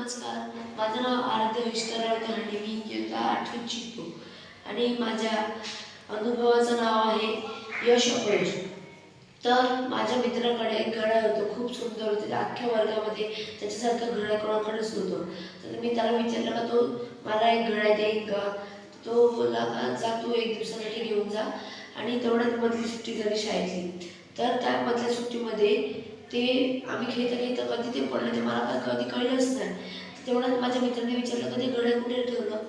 नमस्कार. माझं नाव आराध्य विष्कराव आणि मी इयत्ता 8वीत शिकतो आणि माझ्या अनुभवाचं नाव आहे यश अपयश. तर माझ्या मित्राकडे एक घड्याळ होतं, खूप सुंदर होतं. त्या अख्ख्या वर्गामध्ये त्याच्यासारखं घड्याळ कोणाकडेच नव्हतं. तर मी त्याला विचारलं का तो मला एक घड्याळ देईन का? तो बोलला का जा तू एक दिवसासाठी घेऊन जा. आणि तेवढ्यात मधली सुट्टी झाली शाळेतली. तर त्या मधल्या सुट्टीमध्ये ते आम्ही खेळता कधी ते पडलं ते मला काय कधी कळलंच नाही. तेवढ्यात माझ्या मित्राने विचारलं का ते घड्याळ कुठे ठेवलं?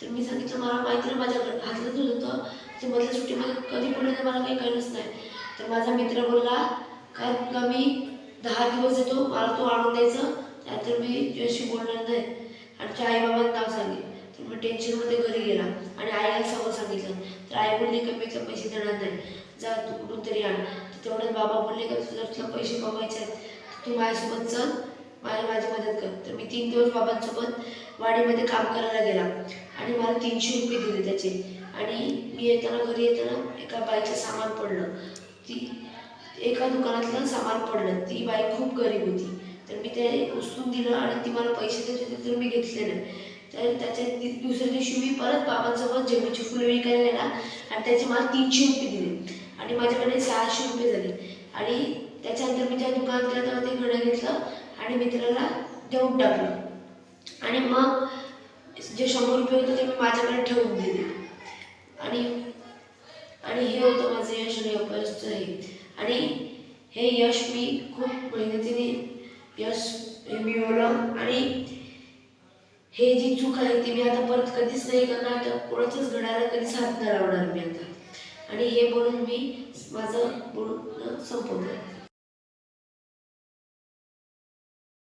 तर मी सांगितलं मला माहिती नाही, माझ्या हातातच होतं. ते मधल्या सुट्टीमध्ये कधी पडलं ते मला काही कळलंच नाही. तर माझा मित्र बोलला का मी 10 दिवस येतो, मला तो आणून द्यायचं, त्यानंतर मी तुझ्याशी बोलणार नाही. आणि त्या आईबाबांचं नाव सांगेल. तर मी टेन्शनमध्ये घरी गेला आणि आईला समोर सांगितलं. तर आई बोलली की मी तर पैसे देणार नाही, जा तू कुठून तरी आण. तेवढ्यात बाबा बोलले का जर तुला पैसे कमवायचे आहेत तर तू माझ्यासोबत चल, माझी मदत कर. तर मी 3 दिवस बाबांसोबत वाडीमध्ये काम करायला गेला आणि मला 300 रुपये दिले त्याचे. आणि मी घरी येताना एका बाईचं सामान पडलं. एका दुकानातलं सामान पडलं. ती बाई खूप गरीब होती. तर मी ते उचलून दिलं आणि ती मला पैसे देत होते तर मी घेतले नाही. तर त्याच्या दुसऱ्या दिवशी मी परत बाबांसोबत झेंडूची फुलं विकायला गेला आणि त्याचे मला 300 रुपये दिले आणि माझ्याकडे 600 रुपये झाले. आणि त्याच्यानंतर मी त्या दुकानात गेला ते घड्याळ घेतलं आणि मित्राला देऊन टाकलं. आणि मग जे 100 रुपये होते ते मी माझ्याकडे ठेवून दिले. आणि आणि हे होतं माझं यश आणि अपयशचं हे. आणि हे यश मी खूप मेहनतीने मिळवलं. आणि हे जी चूक आहे ती मी आता परत कधीच नाही करणार. तर कोणाच्याच घड्याला कधीच हात नाही लावणार मी आता. आणि हे बोलून मी माझं बोलणं संपवलं.